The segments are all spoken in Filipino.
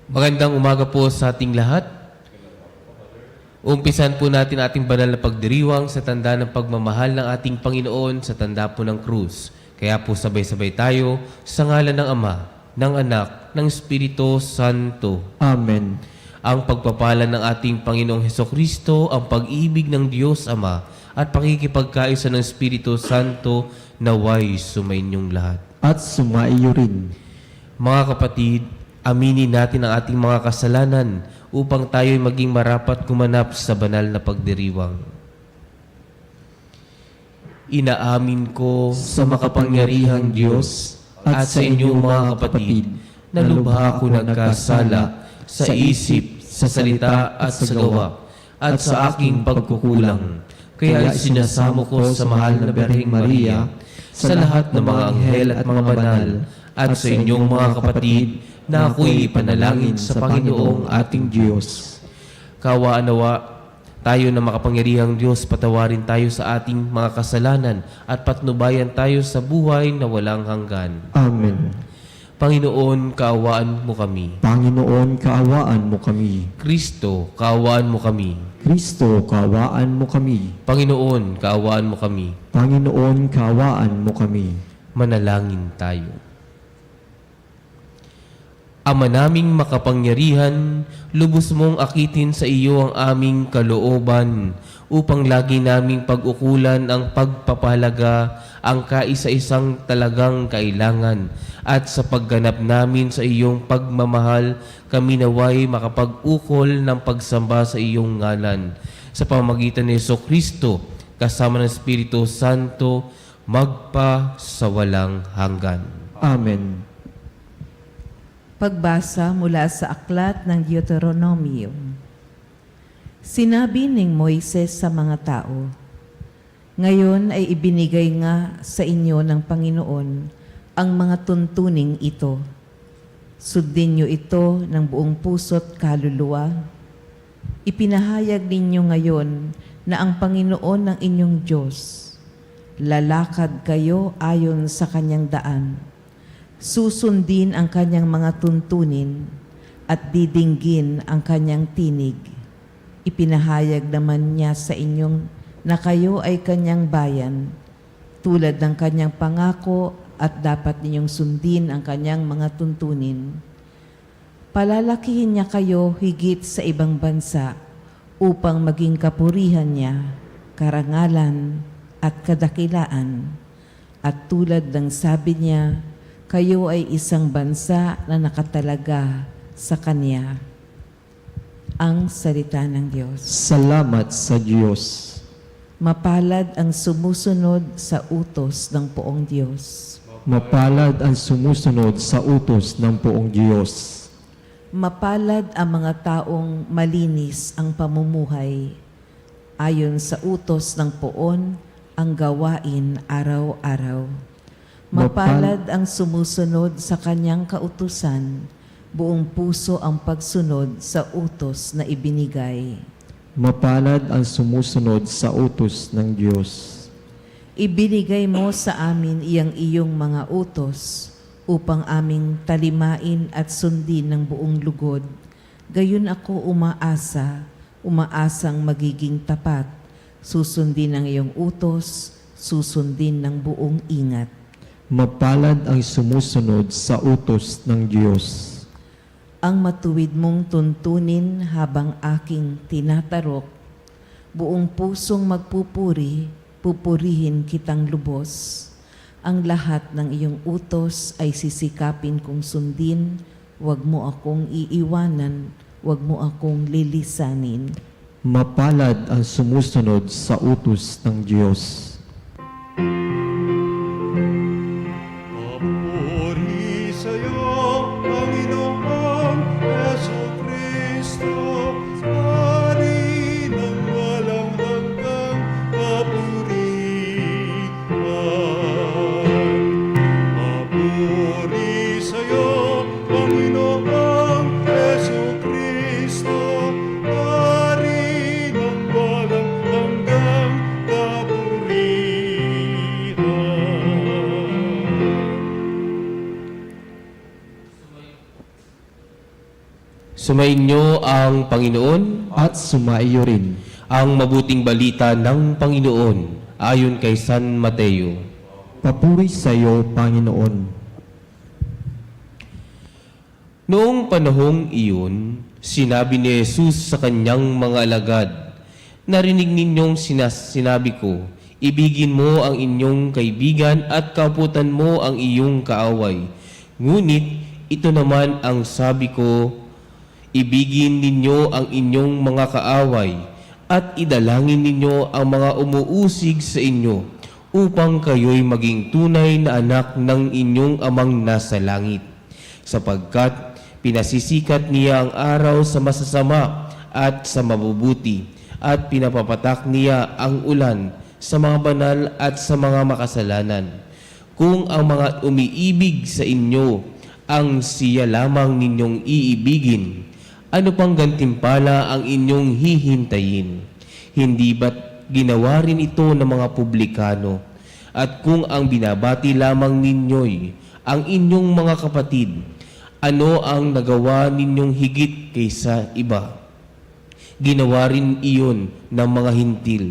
Magandang umaga po sa ating lahat. Umpisan po natin ating banal na pagdiriwang sa tanda ng pagmamahal ng ating Panginoon sa tanda po ng krus. Kaya po sabay-sabay tayo sa ngalan ng Ama, ng Anak, ng Espiritu Santo. Amen. Ang pagpapala ng ating Panginoong Hesukristo, ang pag-ibig ng Diyos Ama, at pakikipagkaisa ng Espiritu Santo naway sumainyong lahat. At sumaiyo rin. Mga kapatid, aminin natin ang ating mga kasalanan upang tayo'y maging marapat gumanap sa banal na pagdiriwang. Inaamin ko Sa makapangyarihang Diyos at sa inyong mga kapatid na lubha ako nagkasala sa isip, sa salita at sa gawa at sa aking pagkukulang. Kaya sinasamo ko sa mahal na Birheng Maria, sa lahat ng mga anghel at mga banal, at sa inyong mga kapatid na ako'y ipanalangin sa Panginoong ating Diyos. Kaawaan nawa tayo na makapangyarihang Diyos, patawarin tayo sa ating mga kasalanan at patnubayan tayo sa buhay na walang hanggan. Amen. Panginoon, kaawaan mo kami. Panginoon, kaawaan mo kami. Kristo, kaawaan mo kami. Kristo, kaawaan mo kami. Panginoon, kaawaan mo kami. Panginoon, kaawaan mo kami. Manalangin tayo. Ama naming makapangyarihan, lubos mong akitin sa iyo ang aming kalooban upang lagi naming pag-ukulan ang pagpapahalaga, ang kaisa-isang talagang kailangan, at sa pagganap namin sa iyong pagmamahal, kami naway makapag-ukol ng pagsamba sa iyong ngalan. Sa pamamagitan ni Hesukristo, kasama ng Espiritu Santo, magpa sa walang hanggan. Amen. Pagbasa mula sa aklat ng Deuteronomio. Sinabi ni Moises sa mga tao, "Ngayon ay ibinigay nga sa inyo ng Panginoon ang mga tuntuning ito. Sundin niyo ito ng buong puso't kaluluwa. Ipinahayag ninyo ngayon na ang Panginoon ng inyong Diyos, lalakad kayo ayon sa kanyang daan. Susundin ang kanyang mga tuntunin at didinggin ang kanyang tinig. Ipinahayag naman niya sa inyong na kayo ay kanyang bayan, tulad ng kanyang pangako, at dapat ninyong sundin ang kanyang mga tuntunin. Palalakihin niya kayo higit sa ibang bansa upang maging kapurihan niya, karangalan at kadakilaan. At tulad ng sabi niya, kayo ay isang bansa na nakatalaga sa Kanya." Ang salita ng Diyos. Salamat sa Diyos. Mapalad ang sumusunod sa utos ng poong Diyos. Mapalad ang sumusunod sa utos ng poong Diyos. Mapalad ang mga taong malinis ang pamumuhay. Ayon sa utos ng poon, ang gawain araw-araw. Mapalad ang sumusunod sa kanyang kautusan, buong puso ang pagsunod sa utos na ibinigay. Mapalad ang sumusunod sa utos ng Diyos. Ibinigay mo sa amin iyong mga utos upang aming talimain at sundin ng buong lugod. Gayon ako umaasang magiging tapat, susundin ang iyong utos, susundin ng buong ingat. Mapalad ang sumusunod sa utos ng Diyos. Ang matuwid mong tuntunin habang aking tinatarok, buong pusong pupurihin kitang lubos. Ang lahat ng iyong utos ay sisikapin kong sundin, huwag mo akong iiwanan, huwag mo akong lilisanin. Mapalad ang sumusunod sa utos ng Diyos. Papuri sa'yo, Panginoong Hesukristo, Hari ng walang hanggang kapurihan. Papuri sa'yo, Panginoong Hesukristo, Hari ng walang hanggang kapurihan. Sumainyo ang Panginoon, at sumaiyo rin. ang mabuting balita ng Panginoon ayon kay San Mateo. Papuri sa iyo, Panginoon. Noong panahong iyon, sinabi ni Jesus sa kanyang mga alagad, "Narinig ninyong sinabi ko, ibigin mo ang inyong kaibigan at kaputan mo ang iyong kaaway. Ngunit ito naman ang sabi ko, ibigin ninyo ang inyong mga kaaway at idalangin ninyo ang mga umuusig sa inyo upang kayo'y maging tunay na anak ng inyong amang nasa langit. Sapagkat pinasisikat niya ang araw sa masasama at sa mabubuti at pinapapatak niya ang ulan sa mga banal at sa mga makasalanan. Kung ang mga umiibig sa inyo ang siya lamang ninyong iibigin, ano pang gantimpala ang inyong hihintayin? Hindi ba't ginawa rin ito ng mga publikano? At kung ang binabati lamang ninyo'y ang inyong mga kapatid, ano ang nagawa ninyong higit kaysa iba? Ginawa rin iyon ng mga hintil,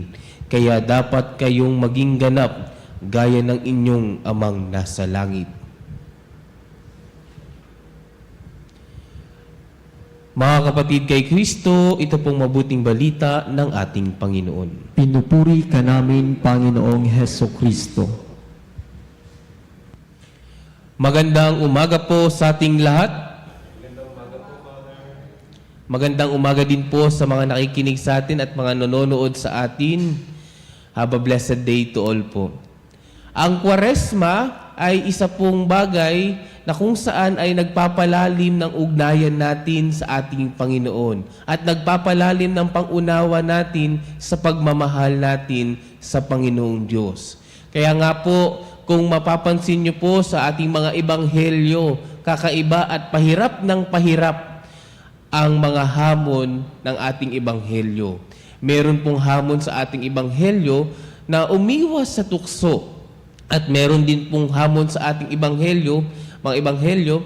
kaya dapat kayong maging ganap gaya ng inyong amang nasa langit." Mga kapatid kay Kristo, ito pong mabuting balita ng ating Panginoon. Pinupuri ka namin, Panginoong Heso Kristo. Magandang umaga po sa ating lahat. Magandang umaga din po sa mga nakikinig sa atin at mga nanonood sa atin. Have a blessed day to all po. Ang Kwaresma ay isa pong bagay na kung saan ay nagpapalalim ng ugnayan natin sa ating Panginoon at nagpapalalim ng pangunawa natin sa pagmamahal natin sa Panginoong Diyos. Kaya nga po, kung mapapansin niyo po sa ating mga ebanghelyo, kakaiba at pahirap ng pahirap ang mga hamon ng ating ebanghelyo. Meron pong hamon sa ating ebanghelyo na umiwas sa tukso. At meron din pong hamon sa ating ebanghelyo, mga ebanghelyo,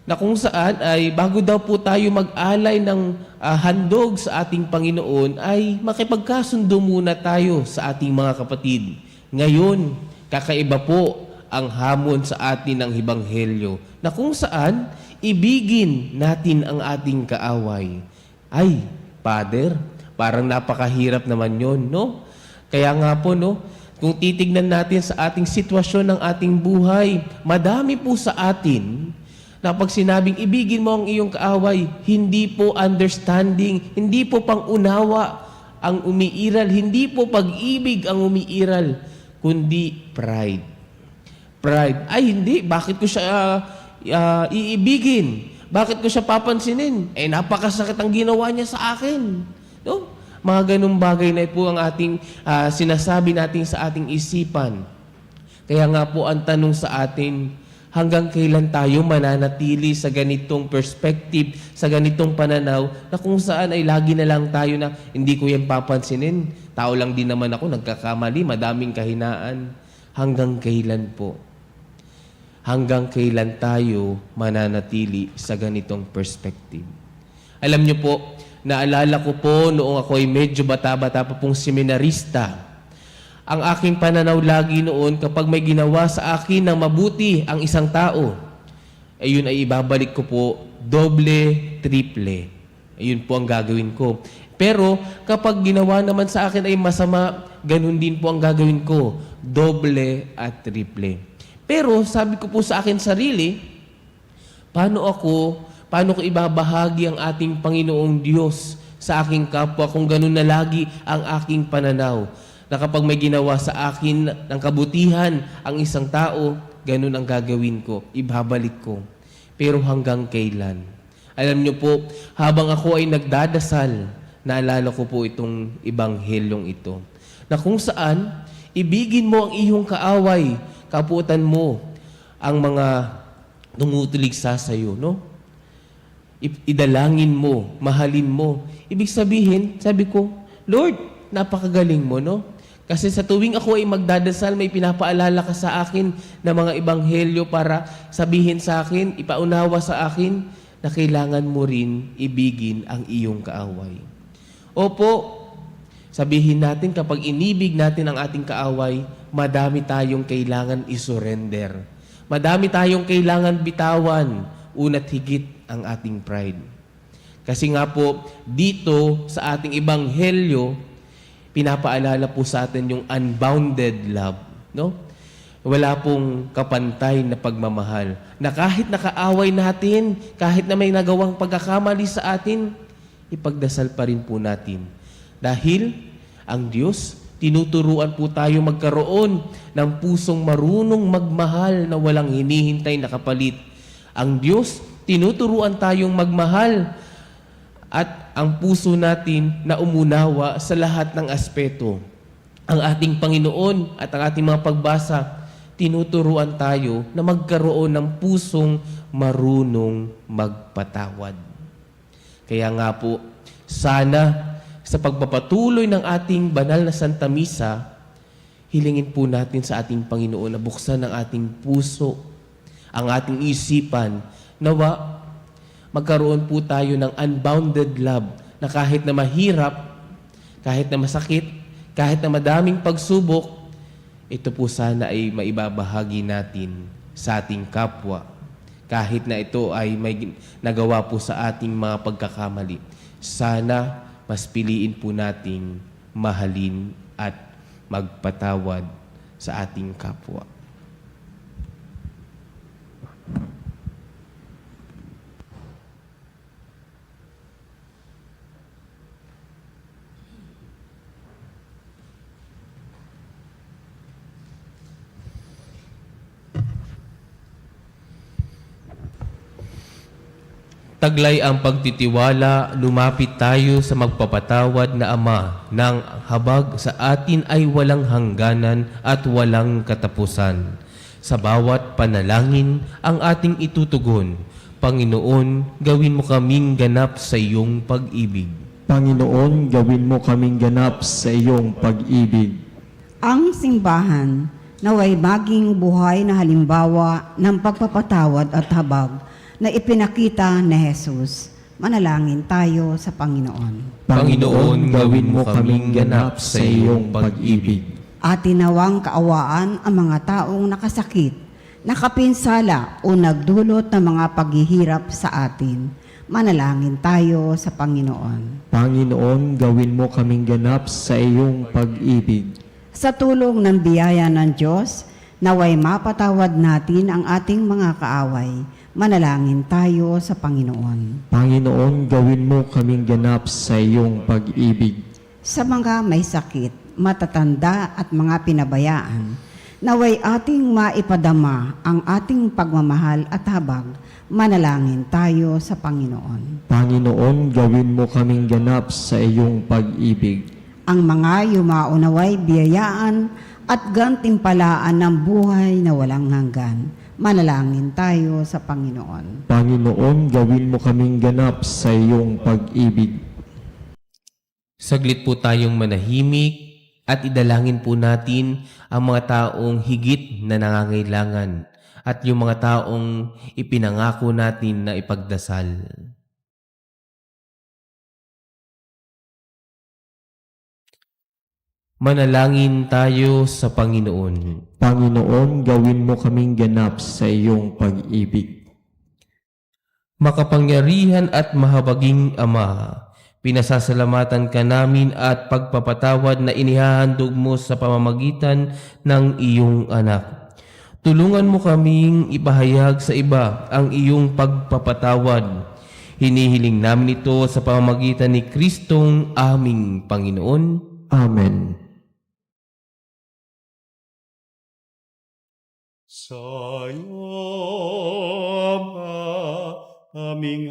na kung saan ay bago daw po tayo mag-alay ng handog sa ating Panginoon, ay makipagkasundo muna tayo sa ating mga kapatid. Ngayon, kakaiba po ang hamon sa atin ng ebanghelyo, na kung saan ibigin natin ang ating kaaway. Ay, Father, parang napakahirap naman yon, no? Kaya nga po, no, kung titignan natin sa ating sitwasyon ng ating buhay, madami po sa atin na pag sinabing ibigin mo ang iyong kaaway, hindi po understanding, hindi po pangunawa ang umiiral, hindi po pag-ibig ang umiiral, kundi pride. Pride. Ay hindi, bakit ko siya iibigin? Bakit ko siya papansinin? Eh napakasakit ang ginawa niya sa akin. No? Mga ganung bagay na po ang ating sinasabi natin sa ating isipan. Kaya nga po ang tanong sa atin, hanggang kailan tayo mananatili sa ganitong perspective, sa ganitong pananaw, na kung saan ay lagi na lang tayo na hindi ko yan papansinin. Tao lang din naman ako, nagkakamali, madaming kahinaan. Hanggang kailan po? Hanggang kailan tayo mananatili sa ganitong perspective? Alam niyo po, naalala ko po noong ako ay medyo bata-bata pa pong seminarista. Ang aking pananaw lagi noon, kapag may ginawa sa akin ng mabuti ang isang tao, ayun ay ibabalik ko po doble, triple. Ayun po ang gagawin ko. Pero kapag ginawa naman sa akin ay masama, ganun din po ang gagawin ko, doble at triple. Pero sabi ko po sa akin sarili, paano ko ibabahagi ang ating Panginoong Diyos sa aking kapwa kung ganun na lagi ang aking pananaw? Na kapag may ginawa sa akin ng kabutihan ang isang tao, ganun ang gagawin ko, ibabalik ko. Pero hanggang kailan? Alam niyo po, habang ako ay nagdadasal, naalala ko po itong ebanghelyong ito, na kung saan, ibigin mo ang iyong kaaway, kaputan mo ang mga tumutulig sa sayo, no? Idalangin mo, mahalin mo. Ibig sabihin, sabi ko, Lord, napakagaling mo, no? Kasi sa tuwing ako ay magdadasal, may pinapaalala ka sa akin na mga ebanghelyo para sabihin sa akin, ipaunawa sa akin na kailangan mo rin ibigin ang iyong kaaway. Opo, sabihin natin kapag inibig natin ang ating kaaway, madami tayong kailangan isurrender. Madami tayong kailangan bitawan, una't higit ang ating pride. Kasi nga po, dito sa ating ebanghelyo, pinapaalala po sa atin yung unbounded love, no? Wala pong kapantay na pagmamahal. Na kahit nakaaway natin, kahit na may nagawang pagkakamali sa atin, ipagdasal pa rin po natin. Dahil ang Diyos, tinuturuan po tayo magkaroon ng pusong marunong magmahal na walang hinihintay na kapalit. Ang Diyos, tinuturuan tayong magmahal at ang puso natin na umunawa sa lahat ng aspeto. Ang ating Panginoon at ang ating mga pagbasa, tinuturuan tayo na magkaroon ng pusong marunong magpatawad. Kaya nga po, sana sa pagpapatuloy ng ating banal na Santa Misa, hilingin po natin sa ating Panginoon na buksan ang ating puso, ang ating isipan, nawa magkaroon po tayo ng unbounded love na kahit na mahirap, kahit na masakit, kahit na madaming pagsubok, ito po sana ay maibabahagi natin sa ating kapwa. Kahit na ito ay may nagawa po sa ating mga pagkakamali. Sana mas piliin po nating mahalin at magpatawad sa ating kapwa. Taglay ang pagtitiwala, lumapit tayo sa magpapatawad na Ama ng habag sa atin ay walang hangganan at walang katapusan. Sa bawat panalangin ang ating itutugon, Panginoon, gawin mo kaming ganap sa iyong pag-ibig. Panginoon, gawin mo kaming ganap sa iyong pag-ibig. Ang simbahan naway maging buhay na halimbawa ng pagpapatawad at habag na ipinakita ni Jesus. Manalangin tayo sa Panginoon. Panginoon, gawin mo kaming ganap sa iyong pag-ibig. At tinawang kaawaan ang mga taong nakasakit, nakapinsala o nagdulot ng mga paghihirap sa atin. Manalangin tayo sa Panginoon. Panginoon, gawin mo kaming ganap sa iyong pag-ibig. Sa tulong ng biyaya ng Diyos, naway mapatawad natin ang ating mga kaaway. Manalangin tayo sa Panginoon. Panginoon, gawin mo kaming ganap sa iyong pag-ibig. Sa mga may sakit, matatanda at mga pinabayaan, naway ating maipadama ang ating pagmamahal at habag. Manalangin tayo sa Panginoon. Panginoon, gawin mo kaming ganap sa iyong pag-ibig. Ang mga yumao naway biyayaan at gantimpalaan ng buhay na walang hanggan. Manalangin tayo sa Panginoon. Panginoon, gawin mo kaming ganap sa iyong pag-ibig. Saglit po tayong manahimik at idalangin po natin ang mga taong higit na nangangailangan at yung mga taong ipinangako natin na ipagdasal. Manalangin tayo sa Panginoon. Panginoon, gawin mo kaming ganap sa iyong pag-ibig. Makapangyarihan at mahabaging Ama, pinasasalamatan ka namin at pagpapatawad na inihahandog mo sa pamamagitan ng iyong anak. Tulungan mo kaming ipahayag sa iba ang iyong pagpapatawad. Hinihiling namin ito sa pamamagitan ni Kristong aming Panginoon. Amen. Sayo, aming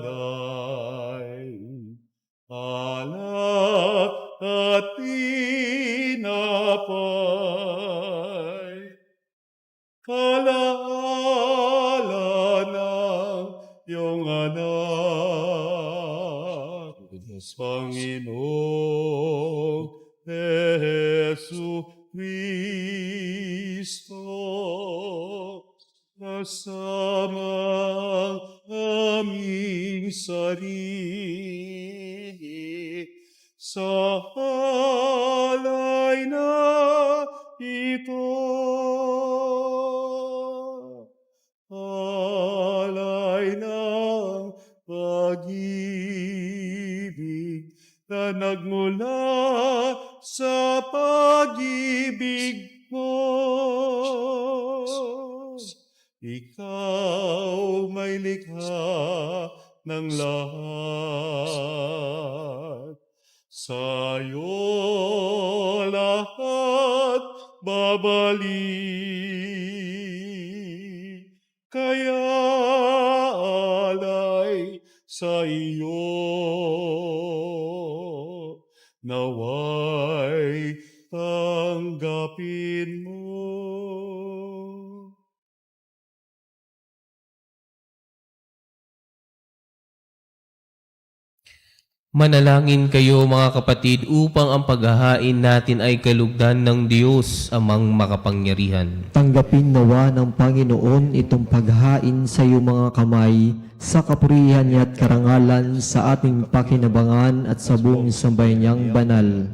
alay, alak at tinapay, kalaala ng iyong anak, Panginoong Jesu Cristo, kasamang aming sarili sa alay na ito. Alay ng pag-ibig na nagmula sa pag-ibig mo. Ikaw may likha ng lahat. Sa'yo lahat babalik. Kaya alay sa iyo, naway tanggapin mo. Manalangin kayo mga kapatid upang ang paghahain natin ay kalugdan ng Diyos amang makapangyarihan. Tanggapin nawa ng Panginoon itong paghain sa iyong mga kamay sa kapurihan niya at karangalan sa ating pakinabangan at sa buong sambayan niyang banal.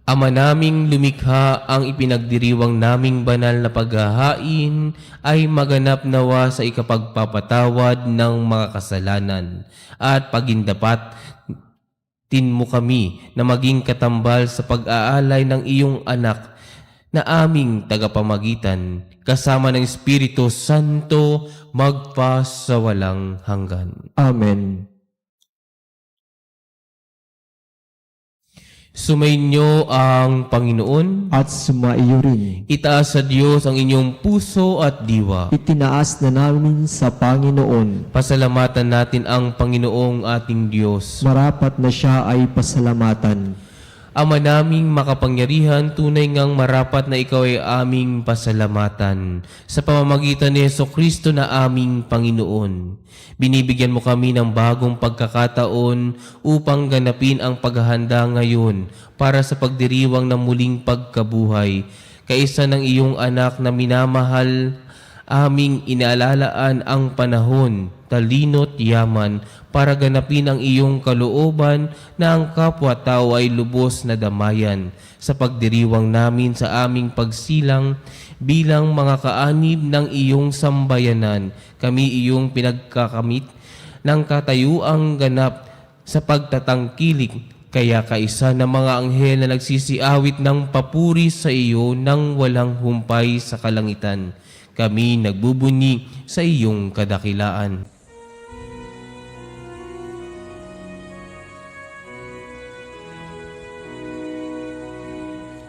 Ama naming lumikha, ang ipinagdiriwang naming banal na paghahain ay maganap nawa sa ikapagpapatawad ng mga kasalanan at pagindapat mo kami na maging katambal sa pag-aalay ng iyong anak na aming tagapamagitan kasama ng Espiritu Santo magpa sa walang hanggan. Amen. Sumainyo ang Panginoon. At sumaiyo rin. Itaas sa Diyos ang inyong puso at diwa. Itinaas na namin sa Panginoon. Pasalamatan natin ang Panginoong ating Diyos. Marapat na siya ay pasalamatan. Ama naming makapangyarihan, tunay ngang marapat na ikaw ay aming pasalamatan. Sa pamamagitan ni Jesucristo na aming Panginoon, binibigyan mo kami ng bagong pagkakataon upang ganapin ang paghahanda ngayon para sa pagdiriwang ng muling pagkabuhay. Kaisa ng iyong anak na minamahal, aming inaalalaan ang panahon, talino't yaman para ganapin ang iyong kalooban na ang kapwa-tao ay lubos na damayan sa pagdiriwang namin sa aming pagsilang bilang mga kaanib ng iyong sambayanan. Kami iyong pinagkakamit ng katayuang ganap sa pagtatangkilik, kaya kaisa ng mga anghel na nagsisiawit ng papuri sa iyo nang walang humpay sa kalangitan. Kami nagbubunyi sa iyong kadakilaan.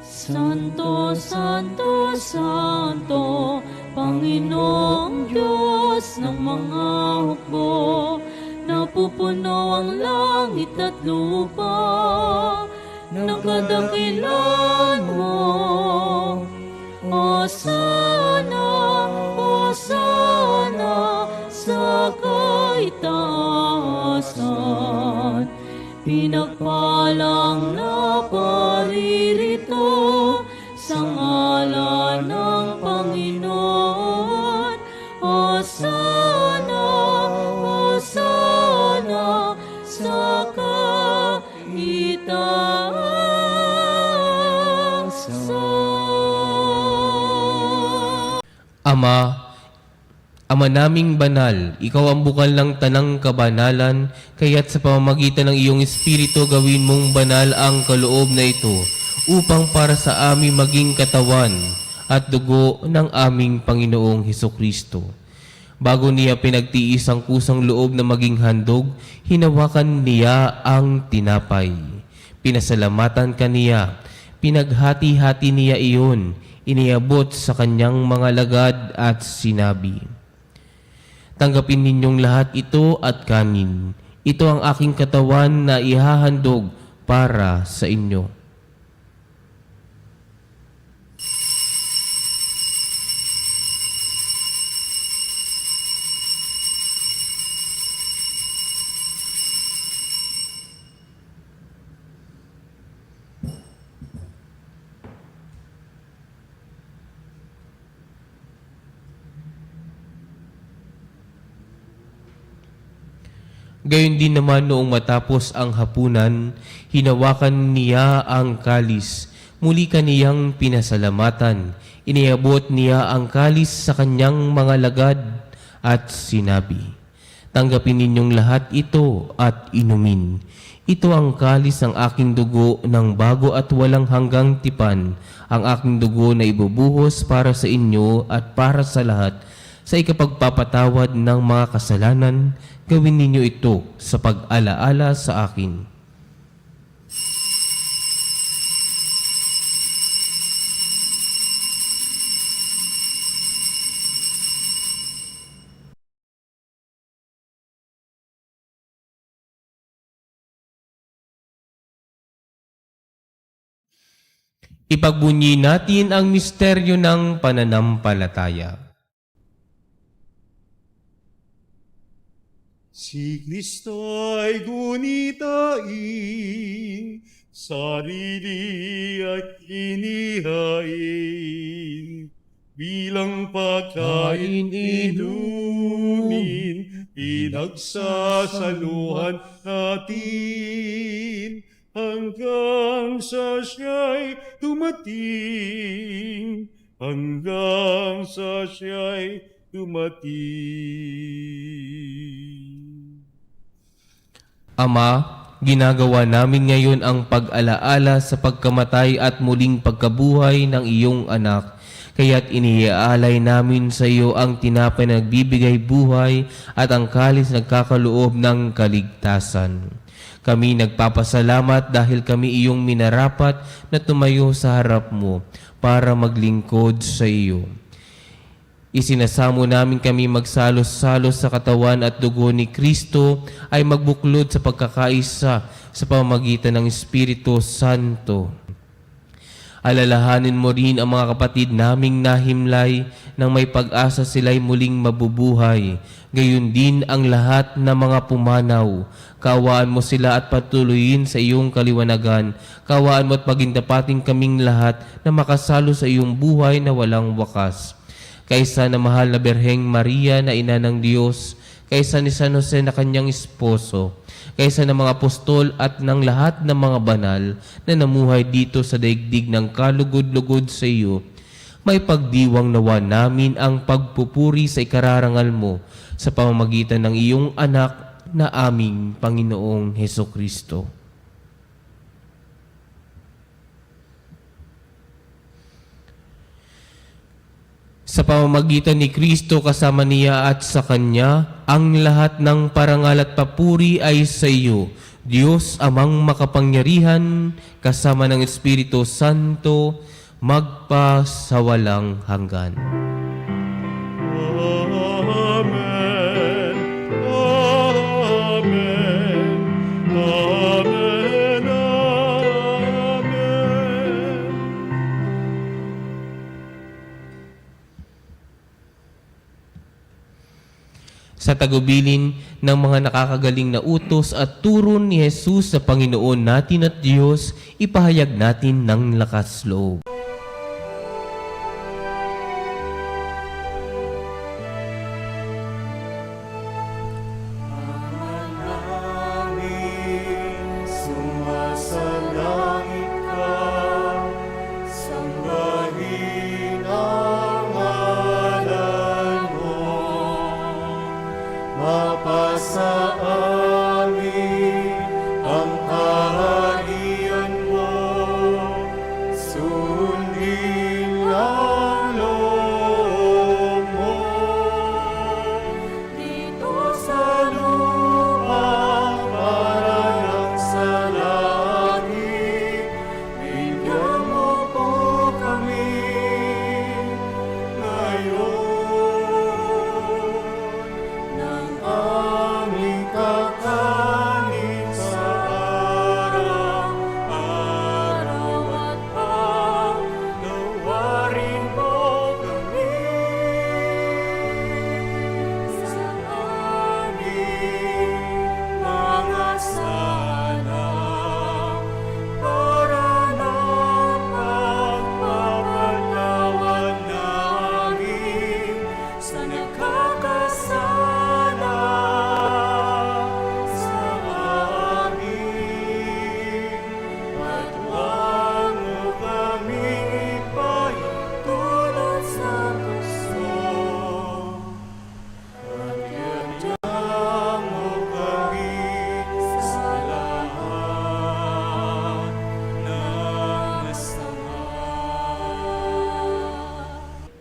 Santo, Santo, Santo, Panginoong Diyos ng mga hukbo, napupuno ang langit at lupa ng kadakilan mo. Hosana, Hosana sa kaitaasan, pinagpalang na paririto sa ngalan ng Panginoon. Hosana, Hosana sa kaitaasan. Ama naming banal, ikaw ang bukal ng tanang kabanalan, kaya't sa pamamagitan ng iyong Espiritu gawin mong banal ang kaloob na ito, upang para sa amin maging katawan at dugo ng aming Panginoong Hesukristo. Bago niya pinagtiis ang kusang loob na maging handog, hinawakan niya ang tinapay. Pinasalamatan kaniya, pinaghati-hati niya iyon, iniabot sa kanyang mga lagad at sinabi, "Tanggapin ninyong lahat ito at kanin. Ito ang aking katawan na ihahandog para sa inyo." Gayon din naman noong matapos ang hapunan, hinawakan niya ang kalis. Muli kaniyang pinasalamatan. Iniabot niya ang kalis sa kanyang mga lagad at sinabi, "Tanggapin ninyong lahat ito at inumin. Ito ang kalis ng aking dugo ng bago at walang hanggang tipan, ang aking dugo na ibubuhos para sa inyo at para sa lahat sa ikapagpapatawad ng mga kasalanan. Gawin ninyo ito sa pag-alaala sa akin." Ipagbunyi natin ang misteryo ng pananampalataya. Si Kristo ay gunitain, sarili at inihain. Bilang pagkain inumin, pinagsasaluhan natin, hanggang sa siya'y dumating, hanggang sa siya'y dumating. Ama, ginagawa namin ngayon ang pag-alaala sa pagkamatay at muling pagkabuhay ng iyong anak. Kaya't iniaalay namin sa iyo ang tinapay na nagbibigay buhay at ang kalis nagkakaloob ng kaligtasan. Kami nagpapasalamat dahil kami iyong minarapat na tumayo sa harap mo para maglingkod sa iyo. Isinasamo namin kami magsalos-salos sa katawan at dugo ni Kristo ay magbuklod sa pagkakaisa sa pamamagitan ng Espiritu Santo. Alalahanin mo rin ang mga kapatid naming nahimlay nang may pag-asa sila'y muling mabubuhay. Gayon din ang lahat ng mga pumanaw. Kaawaan mo sila at patuloyin sa iyong kaliwanagan. Kaawaan mo at pagindapating kaming lahat na makasalo sa iyong buhay na walang wakas. Kaysa na mahal na Birheng Maria na ina ng Diyos, kaysa ni San Jose na kanyang esposo, kaysa ng mga apostol at ng lahat ng mga banal na namuhay dito sa daigdig ng kalugod-lugod sa iyo, may pagdiwang nawa namin ang pagpupuri sa ikararangal mo sa pamamagitan ng iyong anak na aming Panginoong Hesukristo. Sa pamamagitan ni Kristo kasama niya at sa Kanya, ang lahat ng parangal at papuri ay sa iyo, Diyos amang makapangyarihan, kasama ng Espiritu Santo, magpa sa walang hanggan. Amen. Amen. Amen. Amen. Sa tagubilin ng mga nakakagaling na utos at turo ni Jesus sa Panginoon natin at Diyos, ipahayag natin ng lakas loob. Sumasalangit ka, sambahin ang ngalan mo. Mapasa amin ang kaharian mo,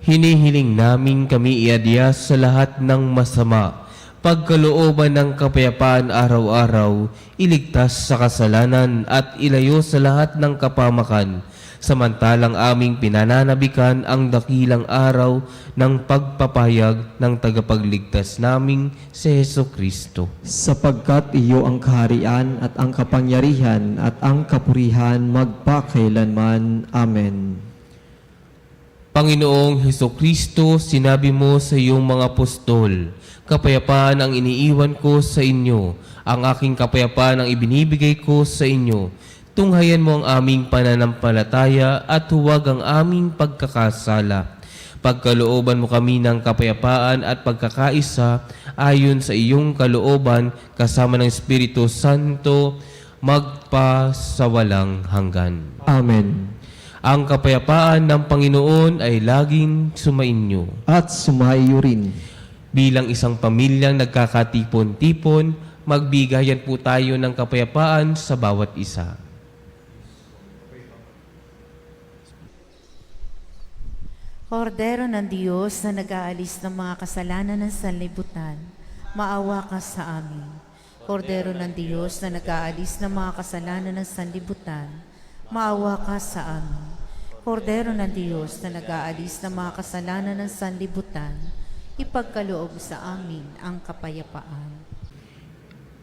Hinihiling namin kami iadyas sa lahat ng masama, pagkalooban ng kapayapaan araw-araw, iligtas sa kasalanan at ilayo sa lahat ng kapamakan, samantalang aming pinananabikan ang dakilang araw ng pagpapahayag ng tagapagligtas naming si Jesucristo. Sapagkat iyo ang kaharian at ang kapangyarihan at ang kapurihan magpakailanman. Amen. Panginoong Jesucristo, sinabi mo sa iyong mga apostol, kapayapaan ang iniiwan ko sa inyo, ang aking kapayapaan ang ibinibigay ko sa inyo. Tunghayan mo ang aming pananampalataya at huwag ang aming pagkakasala. Pagkalooban mo kami ng kapayapaan at pagkakaisa ayon sa iyong kalooban kasama ng Espiritu Santo magpasawalang hanggan. Amen. Ang kapayapaan ng Panginoon ay laging sumainyo. At sumaiyo rin. Bilang isang pamilyang nagkakatipon-tipon, magbigayan po tayo ng kapayapaan sa bawat isa. Kordero ng Diyos na nag-aalis ng mga kasalanan ng sanlibutan, maawa ka sa amin. Kordero ng Diyos na nag-aalis ng mga kasalanan ng sanlibutan, maawa ka sa amin. Kordero ng Diyos na nag-aalis ng mga kasalanan ng sanlibutan, ipagkaloob sa amin ang kapayapaan.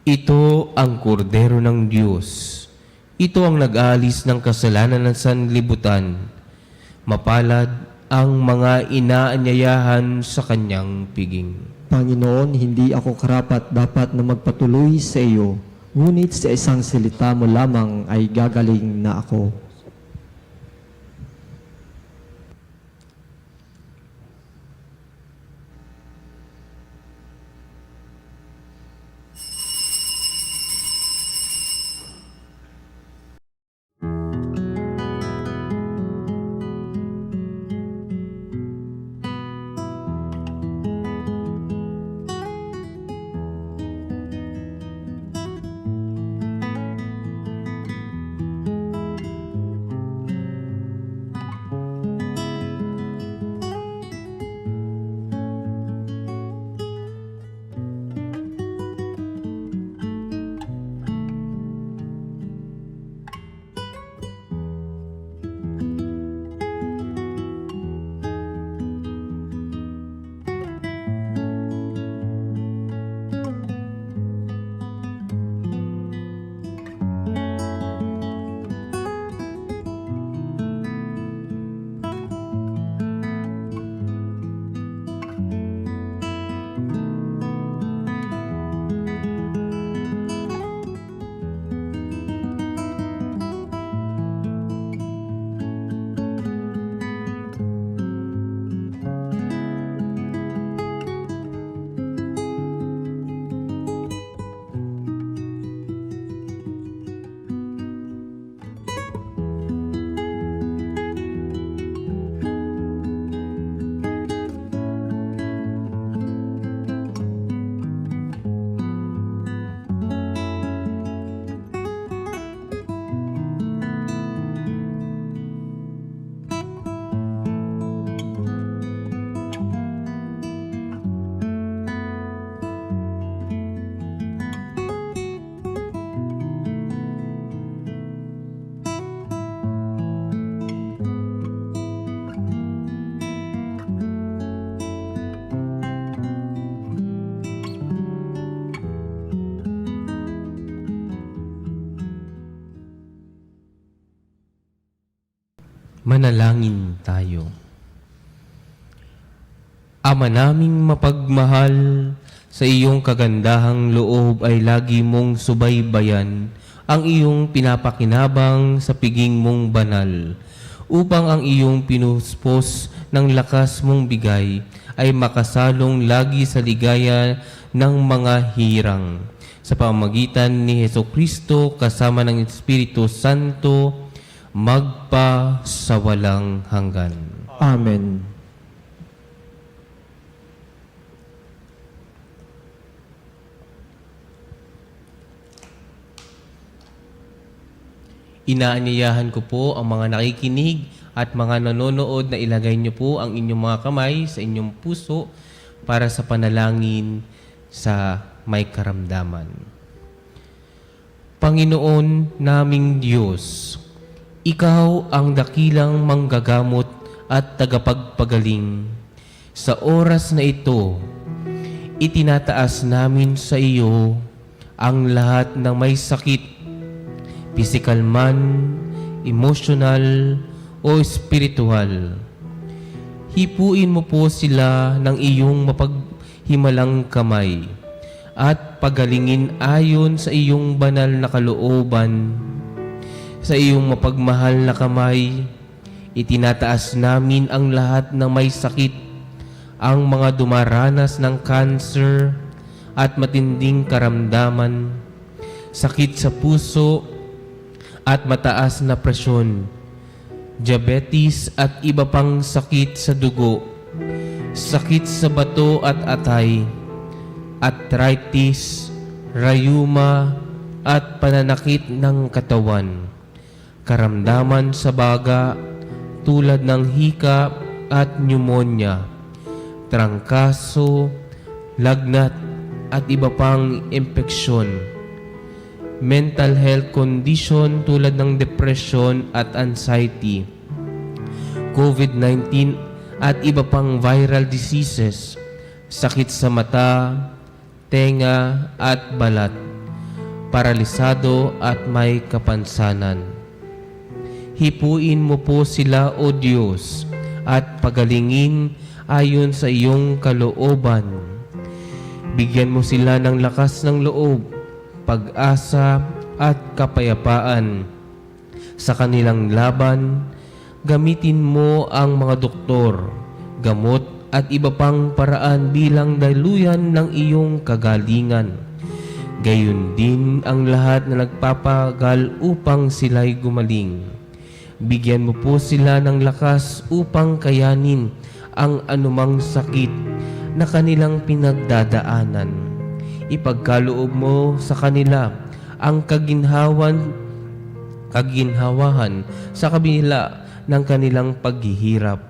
Ito ang kordero ng Diyos. Ito ang nag-aalis ng kasalanan ng sanlibutan. Mapalad ang mga inaanyayahan sa kanyang piging. Panginoon, hindi ako karapat dapat na magpatuloy sa iyo, ngunit sa isang salita mo lamang ay gagaling na ako. Manalangin tayo. Ama naming mapagmahal, sa iyong kagandahang loob ay lagi mong subaybayan ang iyong pinapakinabang sa piging mong banal, upang ang iyong pinuspos ng lakas mong bigay ay makasalong lagi sa ligaya ng mga hirang. Sa pamamagitan ni Jesucristo kasama ng Espiritu Santo, magpa sa walang hanggan. Amen. Inaanyayahan ko po ang mga nakikinig At mga nanonood na ilagay niyo po ang inyong mga kamay sa inyong puso para sa panalangin sa may karamdaman. Panginoon naming Diyos, Ikaw ang dakilang manggagamot at tagapagpagaling. Sa oras na ito, itinataas namin sa iyo ang lahat ng may sakit, pisikal man, emosyonal, o espiritual. Hipuin mo po sila ng iyong mapaghimalang kamay at pagalingin ayon sa iyong banal na kalooban. Sa iyong mapagmahal na kamay, itinataas namin ang lahat ng may sakit, ang mga dumaranas ng cancer at matinding karamdaman, sakit sa puso at mataas na presyon, diabetes at iba pang sakit sa dugo, sakit sa bato at atay, arthritis, rayuma at pananakit ng katawan, karamdaman sa baga tulad ng hika at pneumonia, trangkaso, lagnat at iba pang impeksyon, mental health condition tulad ng depression at anxiety, COVID-19 at iba pang viral diseases, sakit sa mata, tenga at balat, paralisado at may kapansanan. Hipuin mo po sila, O Diyos, at pagalingin ayon sa iyong kalooban. Bigyan mo sila ng lakas ng loob, pag-asa at kapayapaan sa kanilang laban. Gamitin mo ang mga doktor, gamot at iba pang paraan bilang daluyan ng iyong kagalingan. Gayon din ang lahat na nagpapagal upang sila'y gumaling. Bigyan mo po sila ng lakas upang kayanin ang anumang sakit na kanilang pinagdadaanan. Ipagkaloob mo sa kanila ang kaginhawahan sa kabila ng kanilang paghihirap.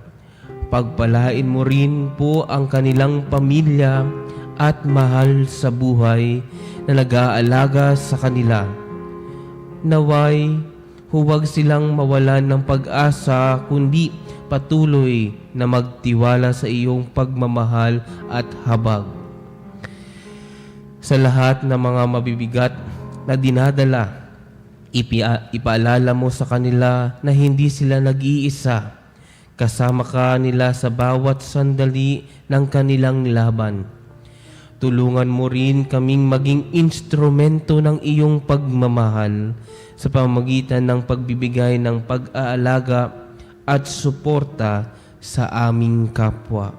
Pagpalain mo rin po ang kanilang pamilya at mahal sa buhay na nag-aalaga sa kanila. Naway, huwag silang mawalan ng pag-asa kundi patuloy na magtiwala sa iyong pagmamahal at habag. Sa lahat ng mga mabibigat na dinadala, ipaalala mo sa kanila na hindi sila nag-iisa. Kasama ka nila sa bawat sandali ng kanilang laban. Tulungan mo rin kaming maging instrumento ng iyong pagmamahal sa pamamagitan ng pagbibigay ng pag-aalaga at suporta sa aming kapwa.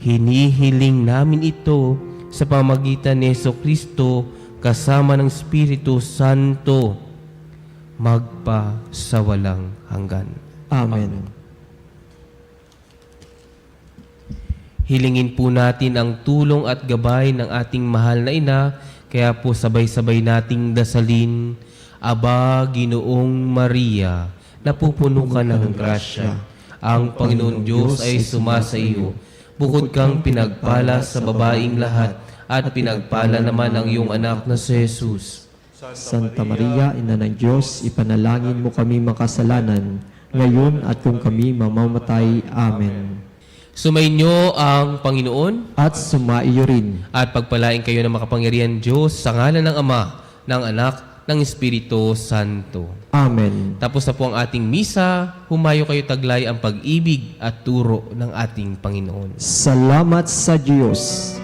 Hinihiling namin ito sa pamamagitan ni Jesucristo kasama ng Espiritu Santo magpa sa walang hanggan. Amen. Hilingin po natin ang tulong at gabay ng ating mahal na ina, kaya po sabay-sabay nating dasalin. Aba, Ginoong Maria, napupuno ka ng grasya. Ang Panginoon Diyos ay sumasa iyo. Bukod kang pinagpala sa babaing lahat, at pinagpala naman ang iyong anak na si Jesus. Santa Maria, Ina ng Diyos, ipanalangin mo kami makasalanan, ngayon at kung kami mamamatay. Amen. Sumainyo ang Panginoon At sumaiyo rin. at pagpalain kayo ng makapangyarihan Diyos sa ngalan ng Ama, ng Anak, ng Espiritu Santo. Amen. Tapos na po ang ating misa, humayo kayo taglay ang pag-ibig at turo ng ating Panginoon. Salamat sa Diyos.